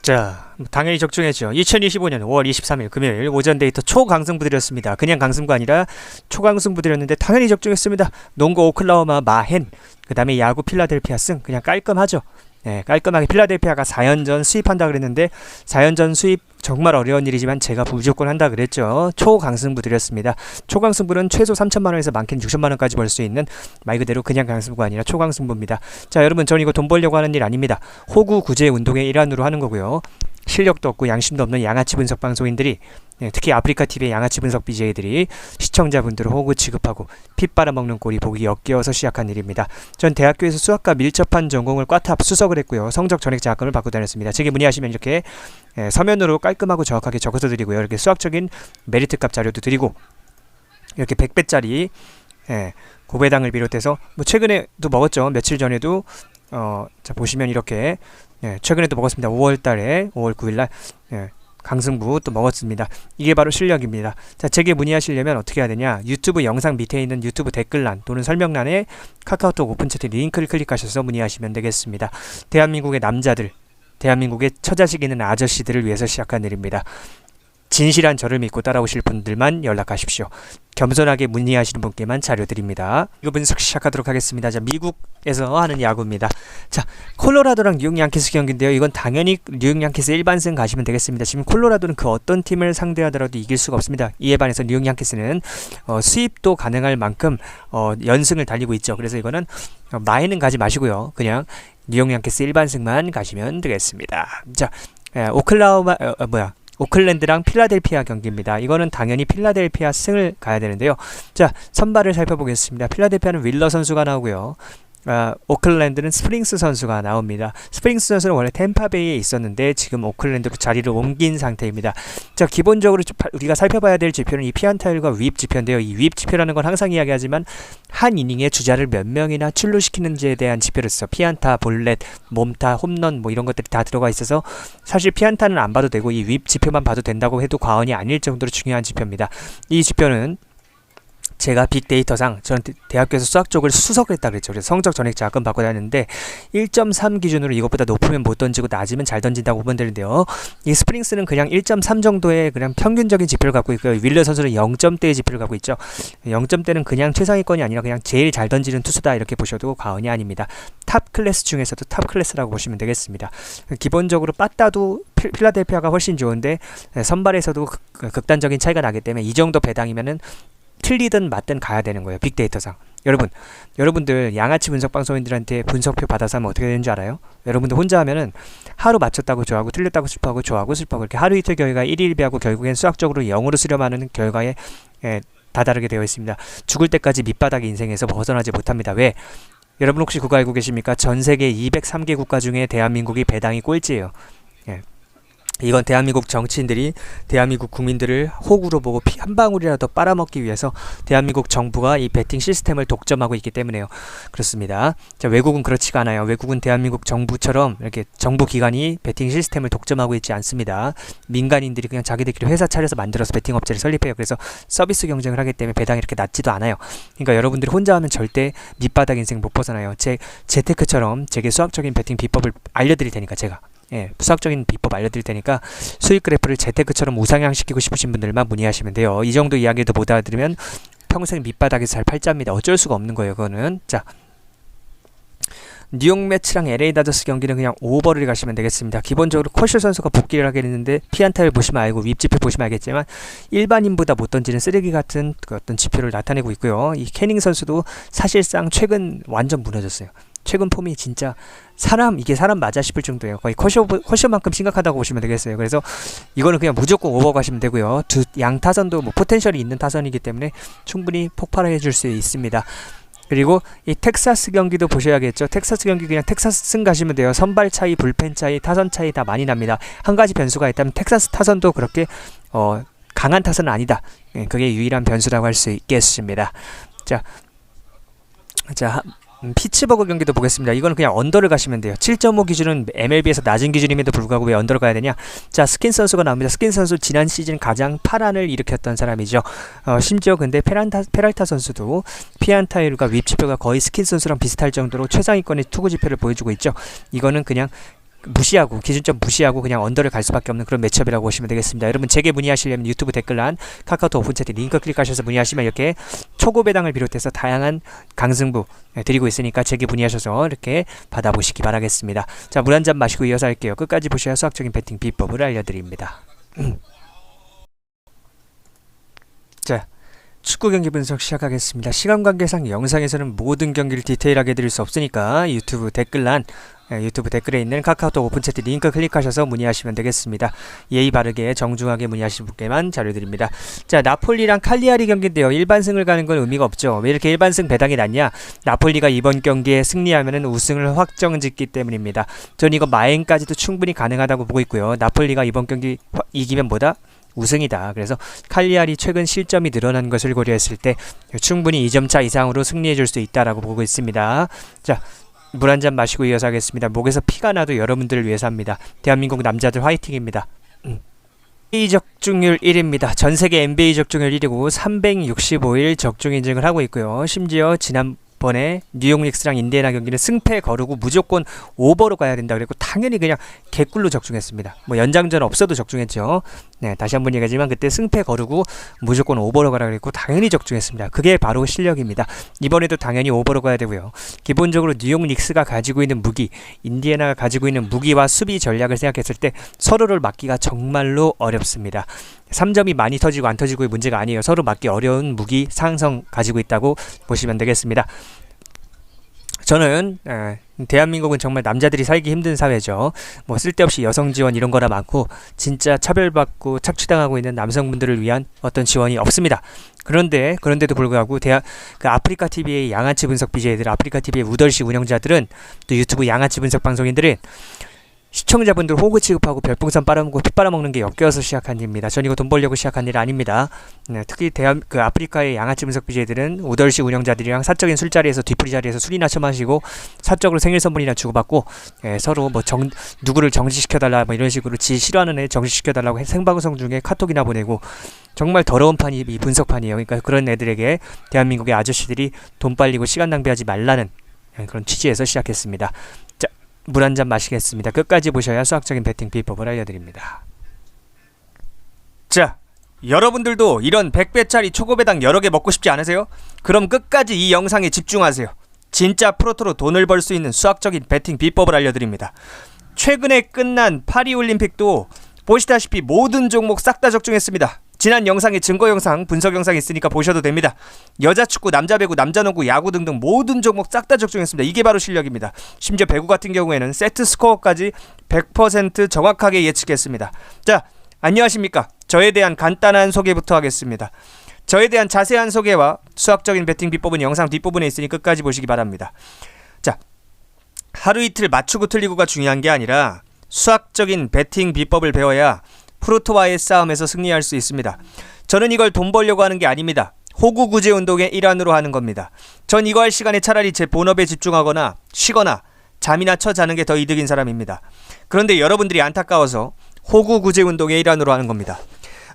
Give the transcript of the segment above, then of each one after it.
자, 당연히 적중했죠. 2025년 5월 23일 금요일 오전 데이터 초강승부들이었습니다. 그냥 강승부 아니라 초강승부들이었는데 당연히 적중했습니다. 농구 오클라호마 마헨, 그 다음에 야구 필라델피아 승, 그냥 깔끔하죠. 네, 깔끔하게 필라델피아가 4연전 수입한다 그랬는데 4연전 수입 정말 어려운 일이지만 제가 무조건 한다 그랬죠. 초강승부 드렸습니다. 초강승부는 최소 3천만원에서 많게는 6천만원까지 벌 수 있는 말 그대로 그냥 강승부가 아니라 초강승부입니다. 자, 여러분, 저는 이거 돈 벌려고 하는 일 아닙니다. 호구 구제 운동의 일환으로 하는 거고요. 실력도 없고 양심도 없는 양아치 분석 방송인들이, 특히 아프리카TV의 양아치 분석 BJ들이 시청자분들을 호구 취급하고 핏 빨아먹는 꼴이 보기 역겨워서 시작한 일입니다. 전 대학교에서 수학과 밀접한 전공을 꽈탑 수석을 했고요. 성적 전액 장학금을 받고 다녔습니다. 제게 문의하시면 이렇게 서면으로 깔끔하고 정확하게 적어서 드리고요. 이렇게 수학적인 메리트값 자료도 드리고, 이렇게 100배짜리 고배당을 비롯해서 뭐 최근에도 먹었죠. 며칠 전에도 자, 보시면 이렇게 최근에도 먹었습니다. 5월달에 5월 9일날 강승부 또 먹었습니다. 이게 바로 실력입니다. 자, 제게 문의하시려면 어떻게 해야 되냐? 유튜브 영상 밑에 있는 유튜브 댓글란 또는 설명란에 카카오톡 오픈채팅 링크를 클릭하셔서 문의하시면 되겠습니다. 대한민국의 남자들, 대한민국의 처자식 있는 아저씨들을 위해서 시작한 일입니다. 진실한 저를 믿고 따라오실 분들만 연락하십시오. 겸손하게 문의하시는 분께만 자료 드립니다. 이거 분석 시작하도록 하겠습니다. 자, 미국에서 하는 야구입니다. 자, 콜로라도랑 뉴욕 양키스 경기인데요. 이건 당연히 뉴욕 양키스 일반승 가시면 되겠습니다. 지금 콜로라도는 그 어떤 팀을 상대하더라도 이길 수가 없습니다. 이에 반해서 뉴욕 양키스는 수입도 가능할 만큼 연승을 달리고 있죠. 그래서 이거는 마에는 가지 마시고요. 그냥 뉴욕 양키스 일반승만 가시면 되겠습니다. 자, 오클랜드랑 필라델피아 경기입니다. 이거는 당연히 필라델피아 승을 가야 되는데요. 자, 선발을 살펴보겠습니다. 필라델피아는 윌러 선수가 나오고요. 오클랜드는 스프링스 선수가 나옵니다. 스프링스 선수는 원래 템파베이에 있었는데 지금 오클랜드로 자리를 옮긴 상태입니다. 자, 기본적으로 우리가 살펴봐야 될 지표는 이 피안타율과 윗 지표인데요. 이 윗 지표라는 건 항상 이야기하지만 한 이닝에 주자를 몇 명이나 출루시키는지에 대한 지표로서 피안타, 볼넷, 몸타, 홈런 뭐 이런 것들이 다 들어가 있어서 사실 피안타는 안 봐도 되고 이 윗 지표만 봐도 된다고 해도 과언이 아닐 정도로 중요한 지표입니다. 이 지표는 제가 빅데이터상 저는 대학교에서 수학 쪽을 수석을 했다 그랬죠. 그래서 성적 전액 장학금 받고 다녔는데 1.3 기준으로 이것보다 높으면 못 던지고 낮으면 잘 던진다고 보면 되는데요. 이 스프링스는 그냥 1.3 정도의 그냥 평균적인 지표를 갖고 있고요. 윌러 선수는 0점대의 지표를 갖고 있죠. 0점대는 그냥 최상위권이 아니라 그냥 제일 잘 던지는 투수다 이렇게 보셔도 과언이 아닙니다. 탑 클래스 중에서도 탑 클래스라고 보시면 되겠습니다. 기본적으로 빠따도 필라델피아가 훨씬 좋은데 선발에서도 극단적인 차이가 나기 때문에 이 정도 배당이면은 틀리든 맞든 가야 되는 거예요. 빅데이터상. 여러분들 양아치 분석 방송인들한테 분석표 받아서 하면 어떻게 되는 줄 알아요? 여러분들 혼자 하면은 하루 맞췄다고 좋아하고 틀렸다고 슬퍼하고 좋아하고 슬퍼하고 이렇게 하루 이틀 결과가 1일비하고 결국엔 수학적으로 0으로 수렴하는 결과에 다다르게 되어 있습니다. 죽을 때까지 밑바닥 인생에서 벗어나지 못합니다. 왜? 여러분 혹시 그거 알고 계십니까? 전 세계 203개 국가 중에 대한민국이 배당이 꼴찌예요. 이건 대한민국 정치인들이 대한민국 국민들을 호구로 보고 피 한 방울이라도 빨아먹기 위해서 대한민국 정부가 이 베팅 시스템을 독점하고 있기 때문에요. 그렇습니다. 자, 외국은 그렇지가 않아요. 외국은 대한민국 정부처럼 이렇게 정부 기관이 베팅 시스템을 독점하고 있지 않습니다. 민간인들이 그냥 자기들끼리 회사 차려서 만들어서 베팅 업체를 설립해요. 그래서 서비스 경쟁을 하기 때문에 배당이 이렇게 낮지도 않아요. 그러니까 여러분들이 혼자 하면 절대 밑바닥 인생 못 벗어나요. 재테크처럼 제게 수학적인 베팅 비법을 알려드릴 테니까 제가. 수학적인 비법 알려드릴 테니까 수익 그래프를 재테크처럼 우상향시키고 싶으신 분들만 문의하시면 돼요. 이 정도 이야기도 못 알아들으면 평생 밑바닥에서 살 팔자입니다. 어쩔 수가 없는 거예요. 그거는. 자, 뉴욕 매치랑 LA 다저스 경기는 그냥 오버를 가시면 되겠습니다. 기본적으로 코쇼 선수가 복귀를 하게 됐는데 피안타를 보시면 알고 윗지표 보시면 알겠지만 일반인보다 못 던지는 쓰레기 같은 그 어떤 지표를 나타내고 있고요. 이 캐닝 선수도 사실상 최근 완전 무너졌어요. 최근 폼이 진짜 이게 사람 맞아 싶을 정도예요. 거의 커쇼만큼 심각하다고 보시면 되겠어요. 그래서 이거는 그냥 무조건 오버 가시면 되고요. 양 타선도 뭐 포텐셜이 있는 타선이기 때문에 충분히 폭발해 줄 수 있습니다. 그리고 이 텍사스 경기도 보셔야겠죠. 텍사스 경기 그냥 텍사스 승 가시면 돼요. 선발 차이, 불펜 차이, 타선 차이 다 많이 납니다. 한 가지 변수가 있다면 텍사스 타선도 그렇게 강한 타선은 아니다. 그게 유일한 변수라고 할 수 있겠습니다. 자, 피츠버그 경기도 보겠습니다. 이거는 그냥 언더를 가시면 돼요. 7.5 기준은 MLB에서 낮은 기준임에도 불구하고 왜 언더를 가야 되냐? 자, 스킨 선수가 나옵니다. 스킨 선수 지난 시즌 가장 파란을 일으켰던 사람이죠. 심지어 근데 페랄타 선수도 피안타율과 윗지표가 거의 스킨 선수랑 비슷할 정도로 최상위권의 투구 지표를 보여주고 있죠. 이거는 그냥 무시하고 기준점 무시하고 그냥 언더를 갈 수밖에 없는 그런 매치업이라고 보시면 되겠습니다. 여러분 제게 문의하시려면 유튜브 댓글란 카카오톡 오픈 채팅 링크 클릭하셔서 문의하시면 이렇게 초고 배당을 비롯해서 다양한 강승부 드리고 있으니까 제게 문의하셔서 이렇게 받아보시기 바라겠습니다. 자, 물 한 잔 마시고 이어서 할게요. 끝까지 보셔야 수학적인 배팅 비법을 알려드립니다. 자, 축구 경기 분석 시작하겠습니다. 시간 관계상 영상에서는 모든 경기를 디테일하게 드릴 수 없으니까 유튜브 댓글란 유튜브 댓글에 있는 카카오톡 오픈 채팅 링크 클릭하셔서 문의하시면 되겠습니다. 예의 바르게 정중하게 문의하신 분께만 자료드립니다. 자, 나폴리랑 칼리아리 경기인데요. 일반승을 가는 건 의미가 없죠. 왜 이렇게 일반승 배당이 낮냐? 나폴리가 이번 경기에 승리하면 우승을 확정짓기 때문입니다. 전 이거 마행까지도 충분히 가능하다고 보고 있고요. 나폴리가 이번 경기 이기면 뭐다? 우승이다. 그래서 칼리아리 최근 실점이 늘어난 것을 고려했을 때 충분히 2점차 이상으로 승리해줄 수 있다라고 보고 있습니다. 자, 물 한 잔 마시고 이어서 하겠습니다. 목에서 피가 나도 여러분들을 위해서 합니다. 대한민국 남자들 화이팅입니다. NBA 적중률 1위입니다. 전세계 NBA 적중률 1위고 365일 적중 인증을 하고 있고요. 심지어 지난번에 뉴욕 닉스랑 인디애나 경기는 승패 거르고 무조건 오버로 가야 된다 그랬고 당연히 그냥 개꿀로 적중했습니다. 뭐 연장전 없어도 적중했죠. 네, 다시 한번 얘기하지만 그때 승패 거르고 무조건 오버로 가라 그랬고 당연히 적중했습니다. 그게 바로 실력입니다. 이번에도 당연히 오버로 가야 되고요. 기본적으로 뉴욕 닉스가 가지고 있는 무기, 인디애나가 가지고 있는 무기와 수비 전략을 생각했을 때 서로를 막기가 정말로 어렵습니다. 3점이 많이 터지고 안 터지고의 문제가 아니에요. 서로 막기 어려운 무기 상성 가지고 있다고 보시면 되겠습니다. 저는 대한민국은 정말 남자들이 살기 힘든 사회죠. 뭐 쓸데없이 여성 지원 이런 거나 많고 진짜 차별받고 착취당하고 있는 남성분들을 위한 어떤 지원이 없습니다. 그런데도 불구하고 그 아프리카 TV의 양아치 분석 BJ들, 아프리카 TV의 우덜시 운영자들은 또 유튜브 양아치 분석 방송인들은 시청자분들 호구 취급하고 별풍선 빨아먹고 피 빨아먹는 게 역겨워서 시작한 일입니다. 전 이거 돈 벌려고 시작한 일 아닙니다. 네, 특히 그 아프리카의 양아치 분석 BJ들은 우덜시 운영자들이랑 사적인 술자리에서 뒤풀이 자리에서 술이나 처마시고 사적으로 생일 선물이나 주고받고 서로 뭐 누구를 정지시켜달라 뭐 이런 식으로 지 싫어하는 애 정지시켜달라고 생방송 중에 카톡이나 보내고 정말 더러운 판이 이 분석판이에요. 그러니까 그런 애들에게 대한민국의 아저씨들이 돈 빨리고 시간 낭비하지 말라는 그런 취지에서 시작했습니다. 자, 물 한 잔 마시겠습니다. 끝까지 보셔야 수학적인 배팅 비법을 알려드립니다. 자, 여러분들도 이런 100배짜리 초고배당 여러 개 먹고 싶지 않으세요? 그럼 끝까지 이 영상에 집중하세요. 진짜 프로토로 돈을 벌 수 있는 수학적인 배팅 비법을 알려드립니다. 최근에 끝난 파리올림픽도 보시다시피 모든 종목 싹 다 적중했습니다. 지난 영상에 증거 영상, 분석 영상이 있으니까 보셔도 됩니다. 여자 축구, 남자 배구, 남자 농구, 야구 등등 모든 종목 싹 다 적중했습니다. 이게 바로 실력입니다. 심지어 배구 같은 경우에는 세트 스코어까지 100% 정확하게 예측했습니다. 자, 안녕하십니까? 저에 대한 간단한 소개부터 하겠습니다. 저에 대한 자세한 소개와 수학적인 배팅 비법은 영상 뒷부분에 있으니 끝까지 보시기 바랍니다. 자, 하루 이틀 맞추고 틀리고가 중요한 게 아니라 수학적인 배팅 비법을 배워야 프로토와의 싸움에서 승리할 수 있습니다. 저는 이걸 돈 벌려고 하는 게 아닙니다. 호구 구제 운동의 일환으로 하는 겁니다. 전 이거 할 시간에 차라리 제 본업에 집중하거나 쉬거나 잠이나 쳐 자는 게 더 이득인 사람입니다. 그런데 여러분들이 안타까워서 호구 구제 운동의 일환으로 하는 겁니다.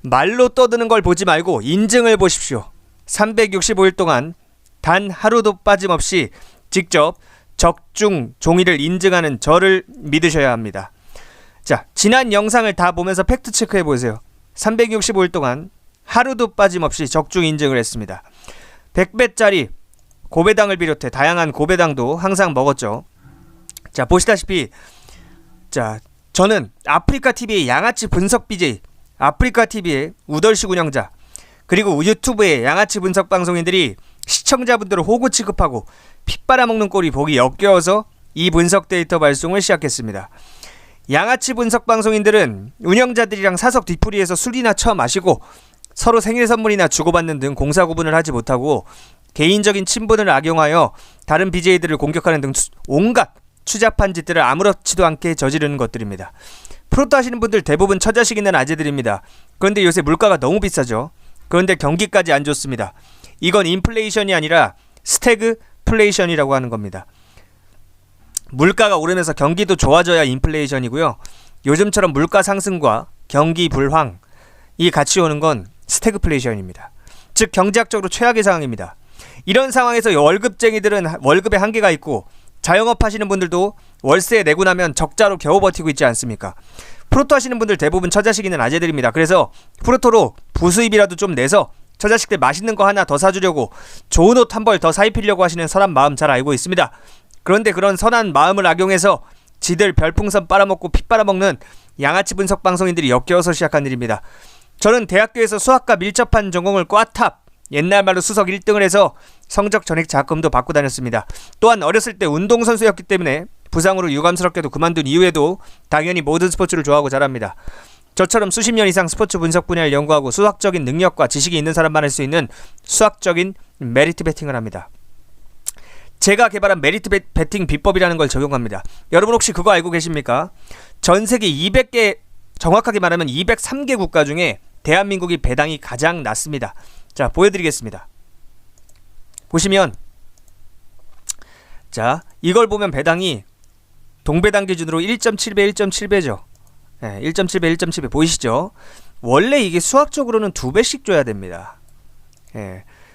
말로 떠드는 걸 보지 말고 인증을 보십시오. 365일 동안 단 하루도 빠짐없이 직접 적중 종이를 인증하는 저를 믿으셔야 합니다. 자, 지난 영상을 다 보면서 팩트 체크해 보세요. 365일 동안 하루도 빠짐없이 적중 인증을 했습니다. 100배짜리 고배당을 비롯해 다양한 고배당도 항상 먹었죠. 자, 보시다시피 자, 저는 아프리카 TV의 양아치 분석 BJ, 아프리카 TV의 우덜식 운영자, 그리고 유튜브의 양아치 분석 방송인들이 시청자분들을 호구 취급하고 피 빨아먹는 꼴이 보기 역겨워서 이 분석 데이터 발송을 시작했습니다. 양아치 분석 방송인들은 운영자들이랑 사석 뒤풀이에서 술이나 쳐 마시고 서로 생일 선물이나 주고받는 등 공사 구분을 하지 못하고 개인적인 친분을 악용하여 다른 BJ들을 공격하는 등 온갖 추잡한 짓들을 아무렇지도 않게 저지르는 것들입니다. 프로토 하시는 분들 대부분 처자식 있는 아재들입니다. 그런데 요새 물가가 너무 비싸죠. 그런데 경기까지 안 좋습니다. 이건 인플레이션이 아니라 스태그플레이션이라고 하는 겁니다. 물가가 오르면서 경기도 좋아져야 인플레이션이고요. 요즘처럼 물가 상승과 경기 불황이 같이 오는 건 스태그플레이션입니다. 즉 경제학적으로 최악의 상황입니다. 이런 상황에서 월급쟁이들은 월급에 한계가 있고 자영업 하시는 분들도 월세 내고 나면 적자로 겨우 버티고 있지 않습니까? 프로토 하시는 분들 대부분 처자식 있는 아재들입니다. 그래서 프로토로 부수입이라도 좀 내서 처자식들 맛있는 거 하나 더 사주려고 좋은 옷 한 벌 더 사입히려고 하시는 선한 마음 잘 알고 있습니다. 그런데 그런 선한 마음을 악용해서 지들 별풍선 빨아먹고 피 빨아먹는 양아치 분석 방송인들이 역겨워서 시작한 일입니다. 저는 대학교에서 수학과 밀접한 전공을 꽈탑, 옛날 말로 수석 1등을 해서 성적 전액 장학금도 받고 다녔습니다. 또한 어렸을 때 운동선수였기 때문에 부상으로 유감스럽게도 그만둔 이후에도 당연히 모든 스포츠를 좋아하고 자랍니다. 저처럼 수십 년 이상 스포츠 분석 분야를 연구하고 수학적인 능력과 지식이 있는 사람만 할 수 있는 수학적인 메리트 베팅을 합니다. 제가 개발한 메리트 베팅 비법이라는 걸 적용합니다. 여러분 혹시 그거 알고 계십니까? 전 세계 200개, 정확하게 말하면 203개 국가 중에 대한민국이 배당이 가장 낮습니다. 자, 보여드리겠습니다. 보시면, 자, 이걸 보면 배당이 동배당 기준으로 1.7배, 1.7배죠. 1.7배, 1.7배 보이시죠? 원래 이게 수학적으로는 2배씩 줘야 됩니다.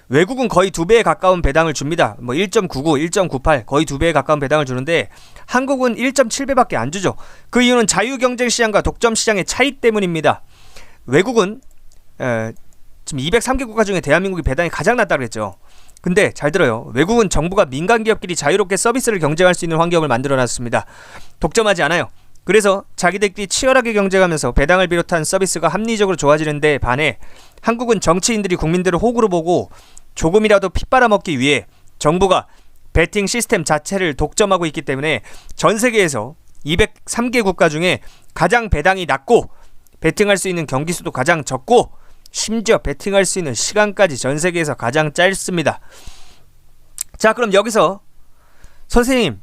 외국은 거의 2배에 가까운 배당을 줍니다. 뭐 1.99, 1.98 거의 2배에 가까운 배당을 주는데 한국은 1.7배밖에 안 주죠. 그 이유는 자유경쟁시장과 독점시장의 차이 때문입니다. 외국은 지금 203개 국가 중에 대한민국이 배당이 가장 낮다고 그랬죠. 근데 잘 들어요. 외국은 정부가 민간기업끼리 자유롭게 서비스를 경쟁할 수 있는 환경을 만들어놨습니다. 독점하지 않아요. 그래서 자기들끼리 치열하게 경쟁하면서 배당을 비롯한 서비스가 합리적으로 좋아지는 데 반해 한국은 정치인들이 국민들을 호구로 보고 조금이라도 피 빨아먹기 위해 정부가 베팅 시스템 자체를 독점하고 있기 때문에 전 세계에서 203개 국가 중에 가장 배당이 낮고 베팅할 수 있는 경기 수도 가장 적고 심지어 베팅할 수 있는 시간까지 전 세계에서 가장 짧습니다. 자, 그럼 여기서 선생님,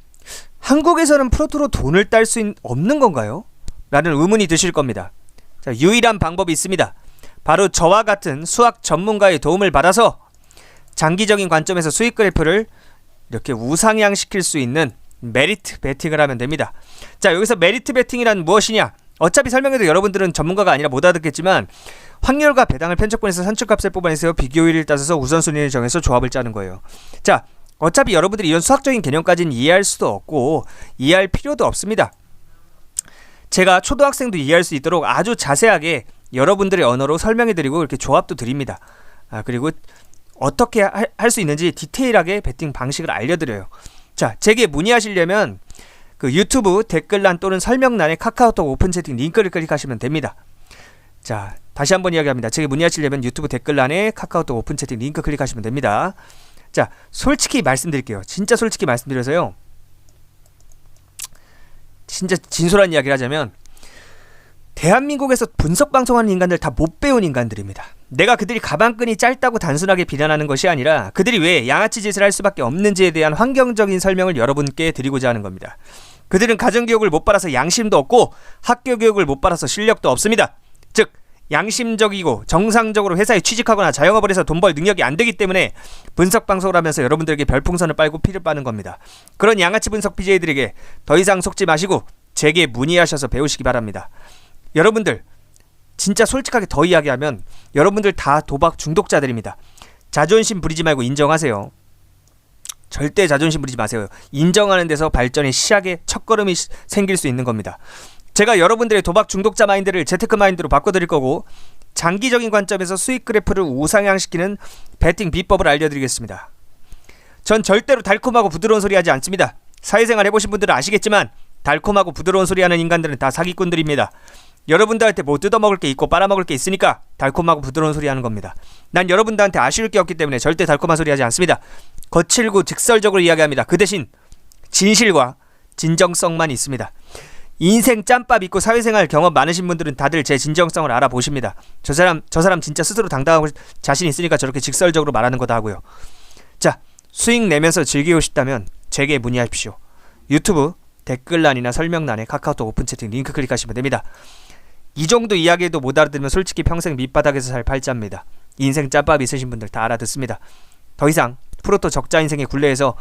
한국에서는 프로토로 돈을 딸 수 없는 건가요? 라는 의문이 드실 겁니다. 자, 유일한 방법이 있습니다. 바로 저와 같은 수학 전문가의 도움을 받아서 장기적인 관점에서 수익 그래프를 이렇게 우상향시킬 수 있는 메리트 베팅을 하면 됩니다. 자, 여기서 메리트 베팅이란 무엇이냐? 어차피 설명해도 여러분들은 전문가가 아니라 못 알아듣겠지만 확률과 배당을 편적분해서 산출값을 뽑아내서 비교율을 따져서 우선순위를 정해서 조합을 짜는 거예요. 자, 어차피 여러분들이 이런 수학적인 개념까지는 이해할 수도 없고 이해할 필요도 없습니다. 제가 초등학생도 이해할 수 있도록 아주 자세하게 여러분들의 언어로 설명해드리고 이렇게 조합도 드립니다. 그리고 어떻게 할 수 있는지 디테일하게 베팅 방식을 알려드려요. 자, 제게 문의하시려면 그 유튜브 댓글란 또는 설명란에 카카오톡 오픈 채팅 링크를 클릭하시면 됩니다. 자, 다시 한번 이야기합니다. 제게 문의하시려면 유튜브 댓글란에 카카오톡 오픈 채팅 링크 클릭하시면 됩니다. 자, 솔직히 말씀드릴게요. 진짜 솔직히 말씀드려서요. 진짜 진솔한 이야기를 하자면 대한민국에서 분석방송하는 인간들 다 못 배운 인간들입니다. 내가 그들이 가방끈이 짧다고 단순하게 비난하는 것이 아니라 그들이 왜 양아치 짓을 할 수밖에 없는지에 대한 환경적인 설명을 여러분께 드리고자 하는 겁니다. 그들은 가정교육을 못 받아서 양심도 없고 학교교육을 못 받아서 실력도 없습니다. 즉 양심적이고 정상적으로 회사에 취직하거나 자영업을 해서 돈 벌 능력이 안 되기 때문에 분석방송을 하면서 여러분들에게 별풍선을 빨고 피를 빠는 겁니다. 그런 양아치 분석 BJ들에게 더 이상 속지 마시고 제게 문의하셔서 배우시기 바랍니다. 여러분들 진짜 솔직하게 더 이야기하면 여러분들 다 도박 중독자들입니다. 자존심 부리지 말고 인정하세요. 절대 자존심 부리지 마세요. 인정하는 데서 발전의 시작의 첫걸음이 생길 수 있는 겁니다. 제가 여러분들의 도박 중독자 마인드를 재테크 마인드로 바꿔드릴 거고 장기적인 관점에서 수익 그래프를 우상향시키는 베팅 비법을 알려드리겠습니다. 전 절대로 달콤하고 부드러운 소리 하지 않습니다. 사회생활 해보신 분들은 아시겠지만 달콤하고 부드러운 소리 하는 인간들은 다 사기꾼들입니다. 여러분들한테 뭐 뜯어먹을 게 있고 빨아먹을 게 있으니까 달콤하고 부드러운 소리 하는 겁니다. 난 여러분들한테 아쉬울 게 없기 때문에 절대 달콤한 소리 하지 않습니다. 거칠고 직설적으로 이야기합니다. 그 대신 진실과 진정성만 있습니다. 인생 짬밥 있고 사회생활 경험 많으신 분들은 다들 제 진정성을 알아보십니다. 저 사람 진짜 스스로 당당하고 자신 있으니까 저렇게 직설적으로 말하는 거다 하고요. 자, 수익 내면서 즐기고 싶다면 제게 문의하십시오. 유튜브 댓글란이나 설명란에 카카오톡 오픈 채팅 링크 클릭하시면 됩니다. 이 정도 이야기해도 못 알아들으면 솔직히 평생 밑바닥에서 살 팔자입니다. 인생 짬밥 있으신 분들 다 알아듣습니다. 더 이상 프로토 적자 인생의 굴레에서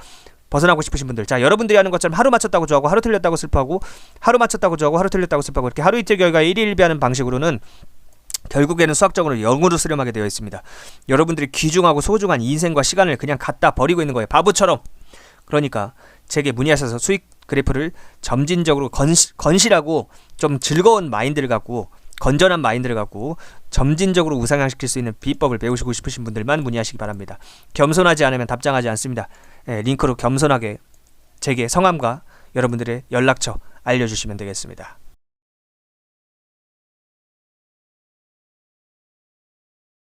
벗어나고 싶으신 분들, 자, 여러분들이 하는 것처럼 하루 맞췄다고 좋아하고 하루 틀렸다고 슬퍼하고 하루 맞췄다고 좋아하고 하루 틀렸다고 슬퍼하고 이렇게 하루 이틀 결과에 일일비하는 방식으로는 결국에는 수학적으로 0으로 수렴하게 되어 있습니다. 여러분들이 귀중하고 소중한 인생과 시간을 그냥 갖다 버리고 있는 거예요. 바보처럼. 그러니까 제게 문의하셔서 수익 그래프를 점진적으로 건실하고 좀 즐거운 마인드를 갖고 건전한 마인드를 갖고 점진적으로 우상향시킬 수 있는 비법을 배우시고 싶으신 분들만 문의하시기 바랍니다. 겸손하지 않으면 답장하지 않습니다. 링크로 겸손하게 제게 성함과 여러분들의 연락처 알려주시면 되겠습니다.